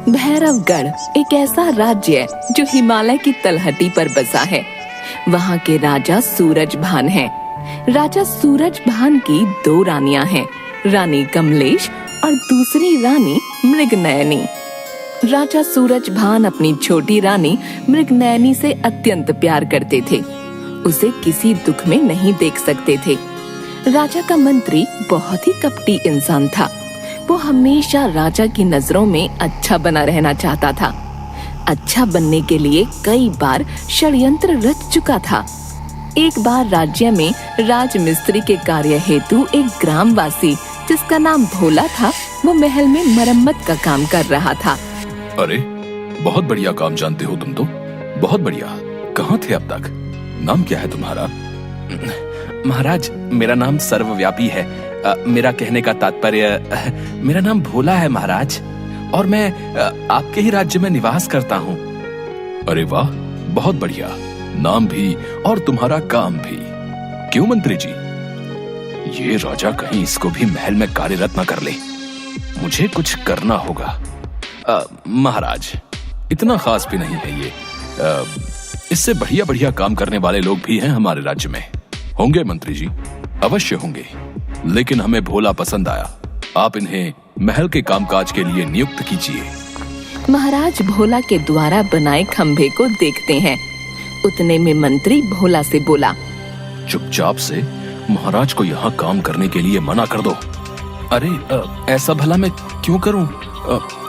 भैरवगढ़ एक ऐसा राज्य है जो हिमालय की तलहटी पर बसा है। वहाँ के राजा सूरजभान हैं। राजा सूरजभान की 2 रानियां हैं, रानी कमलेश और दूसरी रानी मृगनयनी। राजा सूरजभान अपनी छोटी रानी मृगनयनी से अत्यंत प्यार करते थे। उसे किसी दुख में नहीं देख सकते थे। राजा का मंत्री बहुत ही कपटी इंसान था। वो हमेशा राजा की नजरों में अच्छा बना रहना चाहता था। अच्छा बनने के लिए कई बार षड्यंत्र रच चुका था। एक बार राज्य में राजमिस्त्री के कार्य हेतु एक ग्रामवासी जिसका नाम भोला था, वो महल में मरम्मत का काम कर रहा था। अरे बहुत बढ़िया काम जानते हो तुम तो, बहुत बढ़िया। कहाँ थे अब तक? नाम क्या है तुम्हारा? महाराज, मेरा नाम सर्वव्यापी है। मेरा कहने का तात्पर्य, मेरा नाम भोला है महाराज, और मैं आपके ही राज्य में निवास करता हूँ। अरे वाह, बहुत बढ़िया। नाम भी और तुम्हारा काम भी। क्यों मंत्री जी, ये राजा कहीं इसको भी महल में कार्यरत न कर ले। मुझे कुछ करना होगा। महाराज, इतना खास भी नहीं है ये। इससे बढ़िया बढ़िया काम करने वाले लोग भी हैं हमारे राज्य में। होंगे मंत्री जी, अवश्य होंगे, लेकिन हमें भोला पसंद आया। आप इन्हें महल के कामकाज के लिए नियुक्त कीजिए। महाराज भोला के द्वारा बनाए खंभे को देखते हैं। उतने में मंत्री भोला से बोला, चुपचाप से महाराज को यहाँ काम करने के लिए मना कर दो। अरे ऐसा भला मैं क्यों करूं?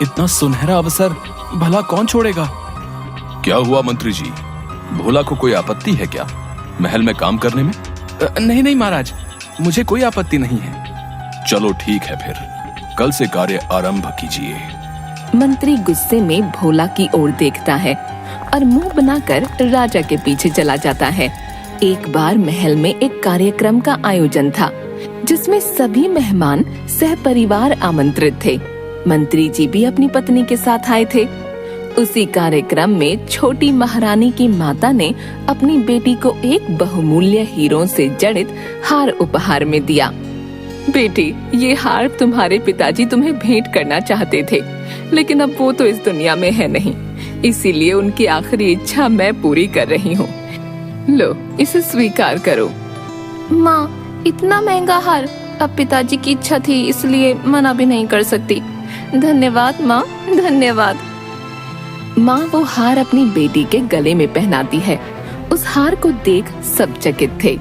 इतना सुनहरा अवसर भला कौन छोड़ेगा? क्या हुआ मंत्री जी, भोला को कोई आपत्ति है क्या महल में काम करने में? नहीं महाराज, मुझे कोई आपत्ति नहीं है। चलो ठीक है, फिर कल से कार्य आरंभ कीजिए। मंत्री गुस्से में भोला की ओर देखता है और मुंह बनाकर राजा के पीछे चला जाता है। एक बार महल में एक कार्यक्रम का आयोजन था जिसमें सभी मेहमान सहपरिवार आमंत्रित थे। मंत्री जी भी अपनी पत्नी के साथ आए थे। उसी कार्यक्रम में छोटी महारानी की माता ने अपनी बेटी को एक बहुमूल्य हीरों से जड़ित हार उपहार में दिया। बेटी, ये हार तुम्हारे पिताजी तुम्हें भेंट करना चाहते थे, लेकिन अब वो तो इस दुनिया में है नहीं, इसीलिए उनकी आखिरी इच्छा मैं पूरी कर रही हूँ। लो, इसे स्वीकार करो। माँ, इतना महंगा हार? अब पिताजी की इच्छा थी, इसलिए मना भी नहीं कर सकती। धन्यवाद माँ, धन्यवाद। माँ वो हार अपनी बेटी के गले में पहनाती है। उस हार को देख सब चकित थे।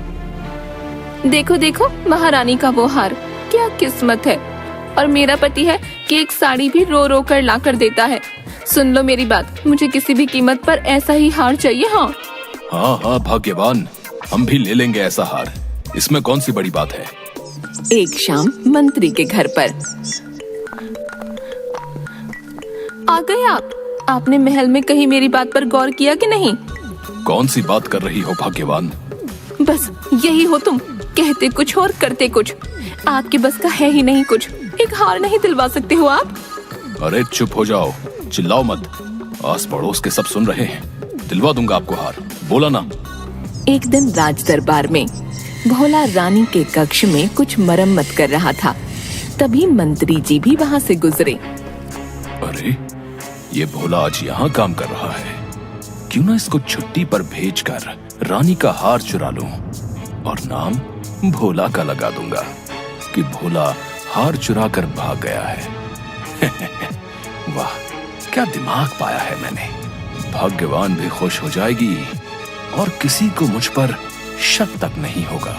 देखो देखो, महारानी का वो हार, क्या किस्मत है। और मेरा पति है कि एक साड़ी भी रो रो कर ला कर देता है। सुन लो मेरी बात, मुझे किसी भी कीमत पर ऐसा ही हार चाहिए। हाँ, भाग्यवान, हम भी ले लेंगे ऐसा हार। इसमें कौन सी बड़ी बात है। एक शाम मंत्री के घर पर आ गए आप। आपने महल में कहीं मेरी बात पर गौर किया कि नहीं? कौन सी बात कर रही हो भाग्यवान? बस यही हो तुम, कहते कुछ और करते कुछ। आपके बस का है ही नहीं कुछ। एक हार नहीं दिलवा सकते हो आप? अरे चुप हो जाओ, चिल्लाओ मत। आस पड़ोस के सब सुन रहे हैं। दिलवा दूंगा आपको हार, बोला ना। एक दिन राज दरबार में भोला रानी के कक्ष में कुछ मरम्मत कर रहा था। तभी मंत्री जी भी वहाँ से गुजरे। अरे ये भोला आज यहाँ काम कर रहा है, क्यों ना इसको छुट्टी पर भेजकर रानी का हार चुरा लूं और नाम भोला का लगा दूंगा कि भोला हार चुरा कर भाग गया है। वाह, क्या दिमाग पाया है मैंने। भाग्यवान भी खुश हो जाएगी और किसी को मुझ पर शक तक नहीं होगा।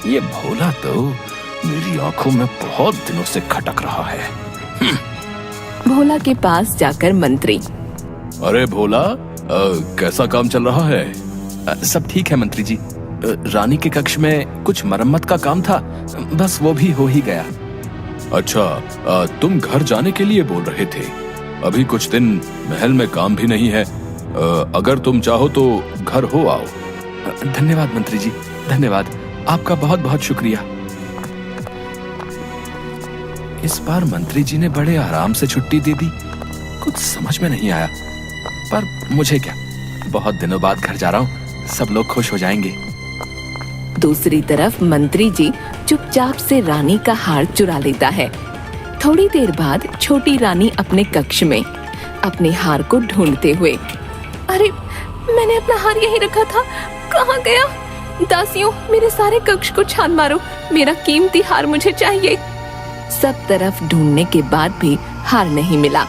ये भोला तो मेरी आंखों में बहुत दिनों से खटक रहा है। भोला के पास जाकर मंत्री, अरे भोला, कैसा काम चल रहा है? सब ठीक है मंत्री जी। रानी के कक्ष में कुछ मरम्मत का काम था, बस वो भी हो ही गया। अच्छा, तुम घर जाने के लिए बोल रहे थे। अभी कुछ दिन महल में काम भी नहीं है। अगर तुम चाहो तो घर हो आओ। धन्यवाद मंत्री जी, धन्यवाद। आपका बहुत बहुत शुक्रिया। इस बार मंत्री जी ने बड़े आराम से छुट्टी दे दी। कुछ समझ में नहीं आया, पर मुझे क्या, बहुत दिनों बाद घर जा रहा हूँ, सब लोग खुश हो जाएंगे। दूसरी तरफ मंत्री जी चुपचाप से रानी का हार चुरा लेता है। थोड़ी देर बाद छोटी रानी अपने कक्ष में अपने हार को ढूंढते हुए। अरे मैंने अपना हार यहीं रखा था, कहाँ गया? दासियों, मेरे सारे कक्ष को छान मारो, मेरा कीमती हार मुझे चाहिए। सब तरफ ढूंढने के बाद भी हार नहीं मिला।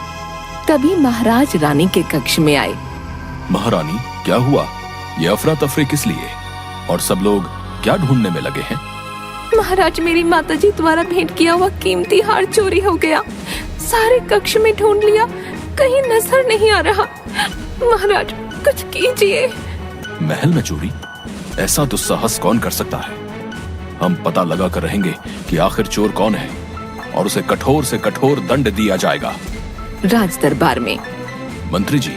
तभी महाराज रानी के कक्ष में आए। महारानी, क्या हुआ? ये अफरा तफरी किस लिए? और सब लोग क्या ढूंढने में लगे हैं? महाराज, मेरी माताजी द्वारा भेंट किया हुआ कीमती हार चोरी हो गया। सारे कक्ष में ढूंढ लिया, कहीं नजर नहीं आ रहा। महाराज, कुछ कीजिए। महल में चोरी? ऐसा दुस्साहस कौन कर सकता है? हम पता लगा कर रहेंगे कि आखिर चोर कौन है और उसे कठोर से कठोर दंड दिया जाएगा। राज दरबार में। मंत्री जी,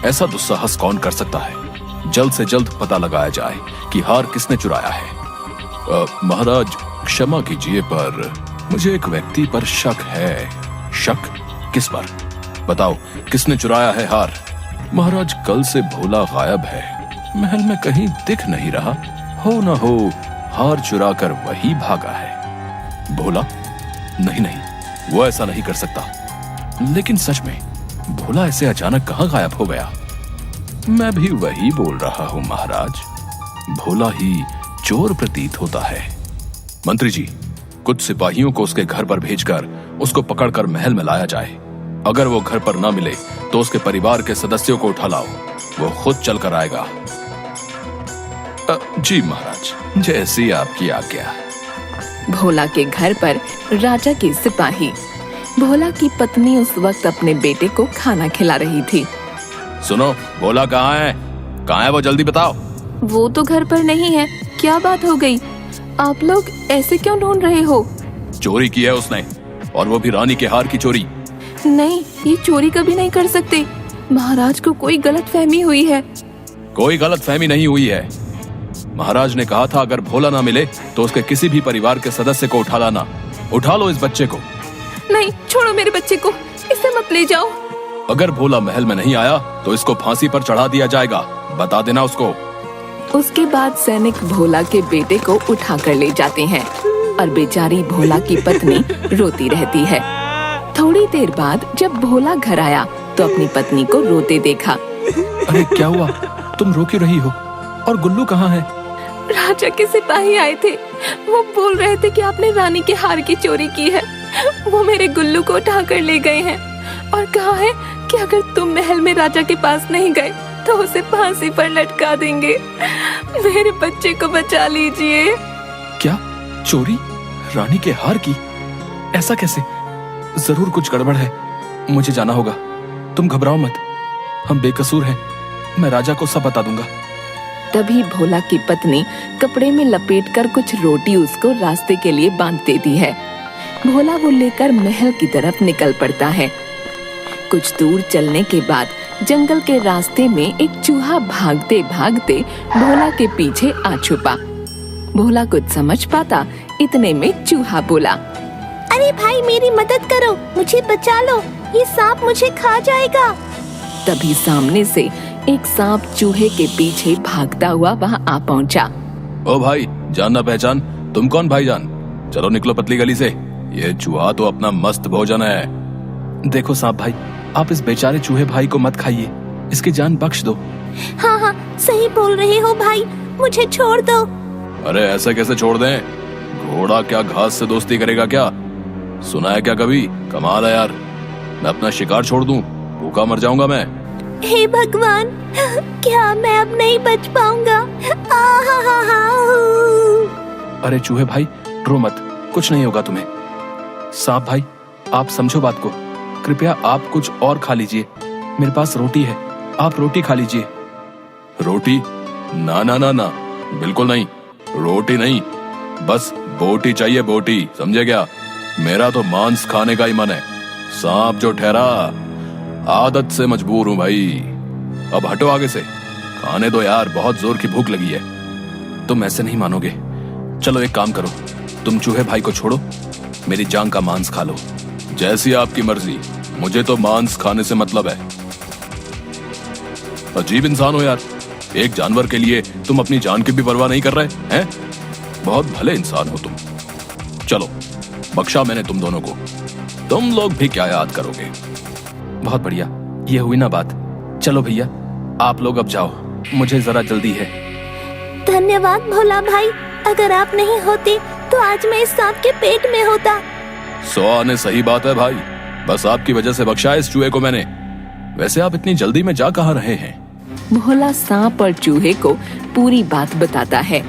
ऐसा दुस्साहस कौन कर सकता है? जल्द से जल्द पता लगाया जाए कि हार किसने चुराया है। महाराज, क्षमा कीजिए, पर मुझे एक व्यक्ति पर शक है। शक? किस पर? बताओ, किसने चुराया है हार? महाराज, कल से भोला गायब है, महल में कहीं दिख नहीं रहा। हो न हो हार चुरा कर वही भागा है। भोला? नहीं नहीं, वो ऐसा नहीं कर सकता। लेकिन सच में भोला ऐसे अचानक कहाँ गायब हो गया? मैं भी वही बोल रहा हूँ महाराज, भोला ही चोर प्रतीत होता है। मंत्री जी, कुछ सिपाहियों को उसके घर पर भेजकर उसको पकड़कर महल में लाया जाए। अगर वो घर पर ना मिले तो उसके परिवार के सदस्यों को उठा लाओ, वो खुद चलकर आएगा। जी महाराज, जैसी आपकी आज्ञा। भोला के घर पर राजा के सिपाही। भोला की पत्नी उस वक्त अपने बेटे को खाना खिला रही थी। सुनो, भोला कहाँ है? कहाँ है वो? जल्दी बताओ। वो तो घर पर नहीं है। क्या बात हो गई? आप लोग ऐसे क्यों ढूंढ रहे हो? चोरी की है उसने, और वो भी रानी के हार की चोरी। नहीं, ये चोरी कभी नहीं कर सकते। महाराज को कोई गलतफहमी हुई है। कोई गलतफहमी नहीं हुई है। महाराज ने कहा था अगर भोला ना मिले तो उसके किसी भी परिवार के सदस्य को उठा लाना। उठा लो इस बच्चे को। नहीं, छोड़ो मेरे बच्चे को, इसे मत ले जाओ। अगर भोला महल में नहीं आया तो इसको फांसी पर चढ़ा दिया जाएगा, बता देना उसको। उसके बाद सैनिक भोला के बेटे को उठा कर ले जाते हैं और बेचारी भोला की पत्नी रोती रहती है। थोड़ी देर बाद जब भोला घर आया तो अपनी पत्नी को रोते देखा। अरे क्या हुआ? तुम रो क्यों रही हो? और गुल्लू कहाँ है? राजा के सिपाही आए थे, वो बोल रहे थे कि आपने रानी के हार की चोरी की है। वो मेरे गुल्लू को उठा कर ले गए हैं और कहा है कि अगर तुम महल में राजा के पास नहीं गए तो उसे फांसी पर लटका देंगे। मेरे बच्चे को बचा लीजिए। क्या? चोरी? रानी के हार की? ऐसा कैसे? जरूर कुछ गड़बड़ है, मुझे जाना होगा। तुम घबराओ मत, हम बेकसूर हैं। मैं राजा को सब बता दूंगा। तभी भोला की पत्नी कपड़े में लपेटकर कुछ रोटी उसको रास्ते के लिए बांध देती है। भोला वो लेकर महल की तरफ निकल पड़ता है। कुछ दूर चलने के बाद जंगल के रास्ते में एक चूहा भागते भागते भोला के पीछे आ छुपा। भोला कुछ समझ पाता, इतने में चूहा बोला, अरे भाई, मेरी मदद करो, मुझे बचा लो, ये सांप मुझे खा जाएगा। तभी सामने से एक सांप चूहे के पीछे भागता हुआ वहाँ आ पहुँचा। ओ भाई, जान ना पहचान, तुम कौन भाईजान? चलो निकलो पतली गली से, ये चूहा तो अपना मस्त भोजन है। देखो सांप भाई, आप इस बेचारे चूहे भाई को मत खाइए, इसकी जान बख्श दो। हाँ हाँ, सही बोल रहे हो भाई, मुझे छोड़ दो। अरे ऐसे कैसे छोड़ दें? घोड़ा क्या घास से दोस्ती करेगा क्या? सुना है क्या कभी? कमाल है यार। मैं अपना शिकार छोड़ दूं? भूखा मर जाऊंगा मैं। हे भगवान, क्या मैं अब नहीं बच पाऊंगा? अरे चूहे भाई, रो मत, कुछ नहीं होगा तुम्हें। सांप भाई, आप समझो बात को, कृपया आप कुछ और खा लीजिए। मेरे पास रोटी है, आप रोटी खा लीजिए। रोटी? ना ना ना ना, बिल्कुल नहीं, रोटी नहीं, बस बोटी चाहिए, बोटी, समझे क्या? मेरा तो मांस खाने का ही मन है। सांप जो ठहरा, आदत से मजबूर हूं भाई। अब हटो आगे से, खाने दो यार, बहुत जोर की भूख लगी है। तुम ऐसे नहीं मानोगे। चलो एक काम करो, तुम चूहे भाई को छोड़ो, मेरी जान का मांस खा लो। जैसी आपकी मर्जी, मुझे तो मांस खाने से मतलब है। अजीब इंसान हो यार, एक जानवर के लिए तुम अपनी जान की भी परवाह नहीं कर रहे हैं? बहुत भले इंसान हो तुम। चलो, बख्शा मैंने तुम दोनों को, तुम लोग भी क्या याद करोगे। बहुत बढ़िया, ये हुई ना बात। चलो भैया, आप लोग अब जाओ, मुझे जरा जल्दी है। धन्यवाद भोला भाई, अगर आप नहीं होते तो आज मैं इस सांप के पेट में होता। 100 आने सही बात है भाई, बस आपकी वजह से बख्शा है इस चूहे को मैंने। वैसे आप इतनी जल्दी में जा कहाँ रहे हैं? भोला सांप और चूहे को पूरी बात बताता है।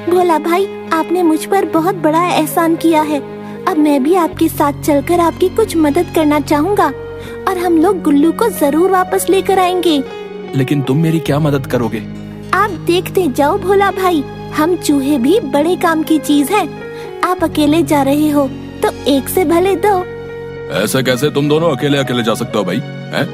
भोला भाई, आपने मुझ पर बहुत बड़ा एहसान किया है। अब मैं भी आपके साथ चलकर आपकी कुछ मदद करना चाहूँगा और हम लोग गुल्लू को जरूर वापस लेकर आएंगे। लेकिन तुम मेरी क्या मदद करोगे? आप देखते जाओ भोला भाई, हम चूहे भी बड़े काम की चीज है। आप अकेले जा रहे हो तो एक से भले दो। ऐसे कैसे तुम दोनों अकेले अकेले जा सकते हो भाई? हैं?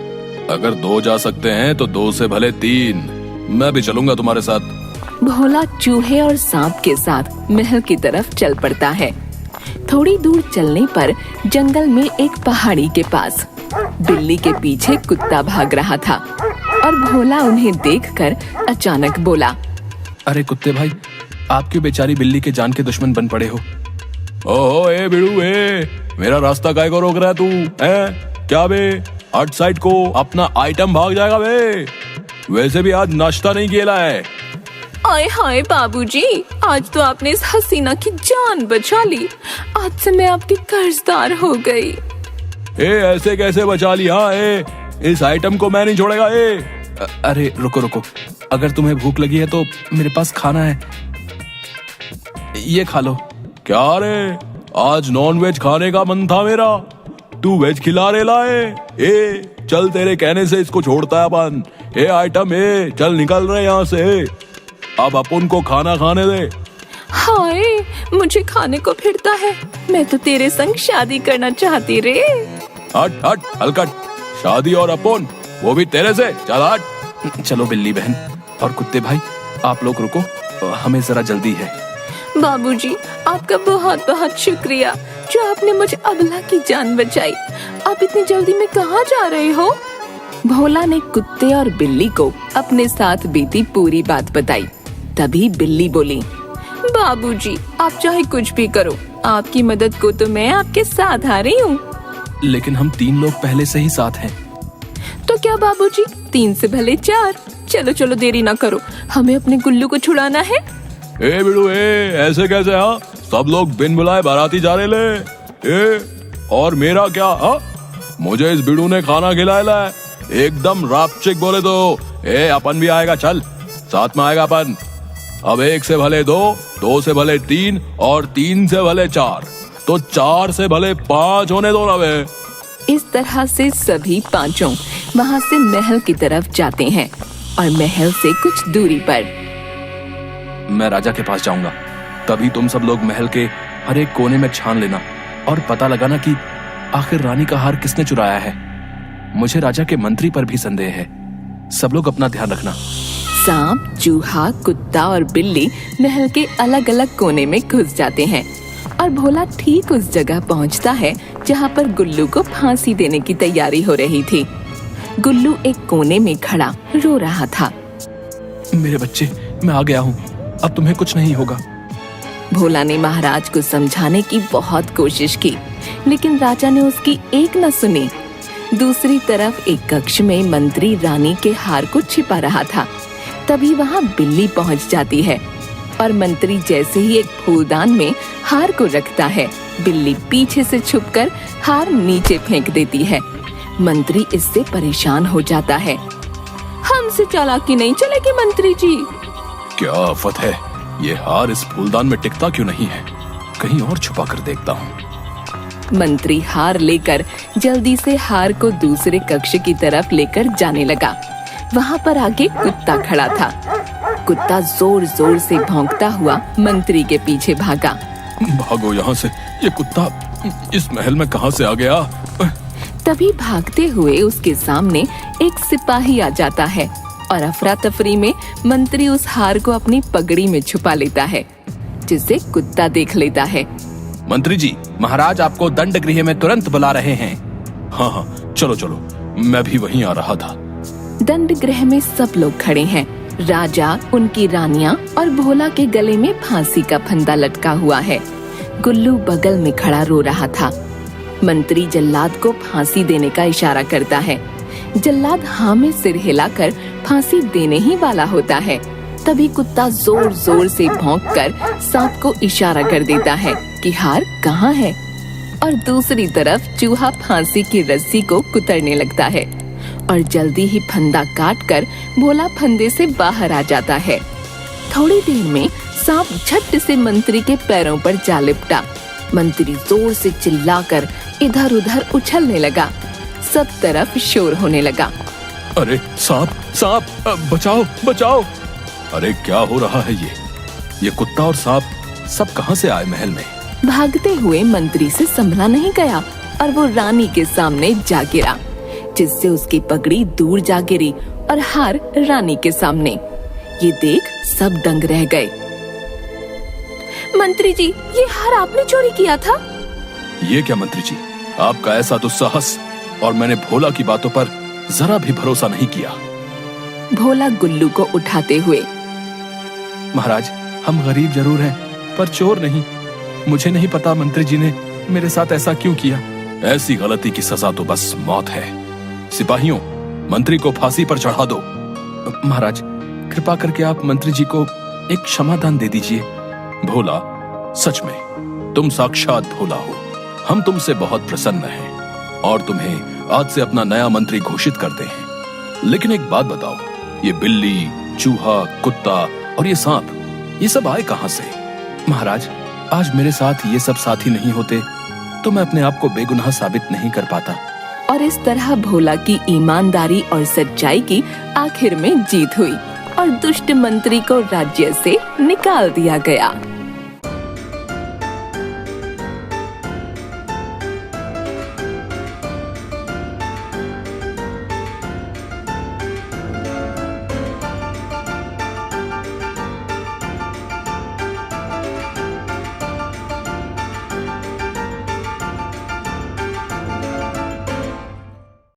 अगर 2 जा सकते हैं तो 2 से भले 3। मैं भी चलूंगा तुम्हारे साथ। भोला चूहे और सांप के साथ महल की तरफ चल पड़ता है। थोड़ी दूर चलने पर जंगल में एक पहाड़ी के पास बिल्ली के पीछे कुत्ता भाग रहा था और भोला उन्हें देखकर अचानक बोला, अरे कुत्ते भाई, आप क्यों बेचारी बिल्ली के जान के दुश्मन बन पड़े हो? ओहो ए बिड़ू ए, मेरा रास्ता काहे को रोक रहा है तू? हैं? क्या बे, हट साइड को, अपना आइटम भाग जाएगा बे। वैसे भी आज नाश्ता नहीं किया है। आय हाय बाबूजी, आज तो आपने इस हसीना की जान बचा ली। आज से मैं आपकी कर्जदार हो गई। ए ऐसे कैसे बचा लिया? इस आइटम को मैं नहीं छोड़ेगा। अरे रुको रुको, अगर तुम्हें भूख लगी है तो मेरे पास खाना है, ये खा लो। क्या रे, आज नॉन वेज खाने का मन था मेरा, तू वेज खिला रे लाए। चल तेरे कहने से इसको छोड़ता है अपन। आइटम चल निकल रहे यहाँ से, अब अपन को खाना खाने दे। हाय, मुझे खाने को फिरता है। मैं तो तेरे संग शादी करना चाहती रे। हट हट हलकट, शादी और अपन, वो भी तेरे से। चल हट। चलो बिल्ली बहन और कुत्ते भाई, आप लोग रुको, हमें जरा जल्दी है। बाबूजी, आपका बहुत बहुत शुक्रिया जो आपने मुझे अबला की जान बचाई। आप इतनी जल्दी में कहाँ जा रहे हो? भोला ने कुत्ते और बिल्ली को अपने साथ बीती पूरी बात बताई। तभी बिल्ली बोली, बाबूजी, आप चाहे कुछ भी करो, आपकी मदद को तो मैं आपके साथ आ रही हूँ। लेकिन हम 3 लोग पहले से ही साथ हैं। तो क्या बाबूजी, 3 से भले 4। चलो चलो, देरी ना करो, हमें अपने गुल्लू को छुड़ाना है। ए बिड़ू ऐसे कैसे? हाँ, सब लोग बिन बुलाए बाराती जा रहे ले। और मेरा क्या? हाँ, मुझे इस बिड़ू ने खाना खिलाया है, एकदम रापचिक बोले तो। अपन भी आएगा, चल साथ में आएगा अपन। अब 1 से भले 2, 2 से भले 3 और 3 से भले 4, तो 4 से भले 5 होने दो ना बे। इस तरह से सभी 5 वहाँ से महल की तरफ जाते हैं और महल से कुछ दूरी पर मैं राजा के पास जाऊंगा, तभी तुम सब लोग महल के हर एक कोने में छान लेना और पता लगाना कि आखिर रानी का हार किसने चुराया है। मुझे राजा के मंत्री पर भी संदेह है, सब लोग अपना ध्यान रखना। सांप, चूहा, कुत्ता और बिल्ली महल के अलग अलग कोने में घुस जाते हैं और भोला ठीक उस जगह पहुंचता है जहां पर गुल्लू को फांसी देने की तैयारी हो रही थी। गुल्लू एक कोने में खड़ा रो रहा था। मेरे बच्चे, मैं आ गया हूँ, अब तुम्हें कुछ नहीं होगा। भोला ने महाराज को समझाने की बहुत कोशिश की, लेकिन राजा ने उसकी एक न सुनी। दूसरी तरफ एक कक्ष में मंत्री रानी के हार को छिपा रहा था। तभी वहाँ बिल्ली पहुँच जाती है और मंत्री जैसे ही एक फूलदान में हार को रखता है, बिल्ली पीछे से छुपकर हार नीचे फेंक देती है। मंत्री इससे परेशान हो जाता है। हमसे चालाकी नहीं चलेगी मंत्री जी। क्या आफत है, ये हार इस फूलदान में टिकता क्यों नहीं है? कहीं और छुपा कर देखता हूँ। मंत्री हार लेकर जल्दी से हार को दूसरे कक्ष की तरफ लेकर जाने लगा। वहाँ पर आगे कुत्ता खड़ा था। कुत्ता जोर जोर से भौंकता हुआ मंत्री के पीछे भागा। भागो यहाँ से, ये कुत्ता इस महल में कहाँ से आ गया? तभी भागते हुए उसके सामने एक सिपाही आ जाता है और अफरा तफरी में मंत्री उस हार को अपनी पगड़ी में छुपा लेता है, जिसे कुत्ता देख लेता है। मंत्री जी, महाराज आपको दंड गृह में तुरंत बुला रहे हैं। हाँ हाँ, चलो चलो, मैं भी वहीं आ रहा था। दंड गृह में सब लोग खड़े हैं। राजा, उनकी रानियां और भोला के गले में फांसी का फंदा लटका हुआ है। गुल्लू बगल में खड़ा रो रहा था। मंत्री जल्लाद को फांसी देने का इशारा करता है, जल्लाद हाँ में सिर हिलाकर फांसी देने ही वाला होता है। तभी कुत्ता जोर जोर से भौंककर सांप को इशारा कर देता है कि हार कहाँ है, और दूसरी तरफ चूहा फांसी की रस्सी को कुतरने लगता है और जल्दी ही फंदा काटकर भोला फंदे से बाहर आ जाता है। थोड़ी देर में सांप झट से मंत्री के पैरों पर जा लिपटा। मंत्री जोर से चिल्लाकर इधर उधर उछलने लगा। सब तरफ शोर होने लगा। अरे सांप सांप, बचाओ बचाओ। अरे क्या हो रहा है ये कुत्ता और सांप सब कहाँ से आए महल में? भागते हुए मंत्री से संभला नहीं गया और वो रानी के सामने जा गिरा, जिससे उसकी पगड़ी दूर जा गिरी और हार रानी के सामने। ये देख सब दंग रह गए। मंत्री जी, ये हार आपने चोरी किया था? ये क्या मंत्री जी, आपका ऐसा दुस्साहस, और मैंने भोला की बातों पर जरा भी भरोसा नहीं किया। भोला गुल्लू को उठाते हुए, महाराज, हम गरीब जरूर हैं पर चोर नहीं। मुझे नहीं पता मंत्री जी ने मेरे साथ ऐसा क्यों किया। ऐसी गलती की सजा तो बस मौत है। सिपाहियों, मंत्री को फांसी पर चढ़ा दो। महाराज, कृपा करके आप मंत्री जी को एक क्षमादान दे दीजिए। भोला, सच में तुम साक्षात भोला हो। हम तुमसे बहुत प्रसन्न हैं और तुम्हें आज से अपना नया मंत्री घोषित करते हैं। लेकिन एक बात बताओ, ये बिल्ली, चूहा, कुत्ता और ये सांप, ये सब आए कहाँ से? महाराज, आज मेरे साथ ये सब साथी नहीं होते तो मैं अपने आप को बेगुनाह साबित नहीं कर पाता। और इस तरह भोला की ईमानदारी और सच्चाई की आखिर में जीत हुई और दुष्ट मंत्री को राज्य से निकाल दिया गया।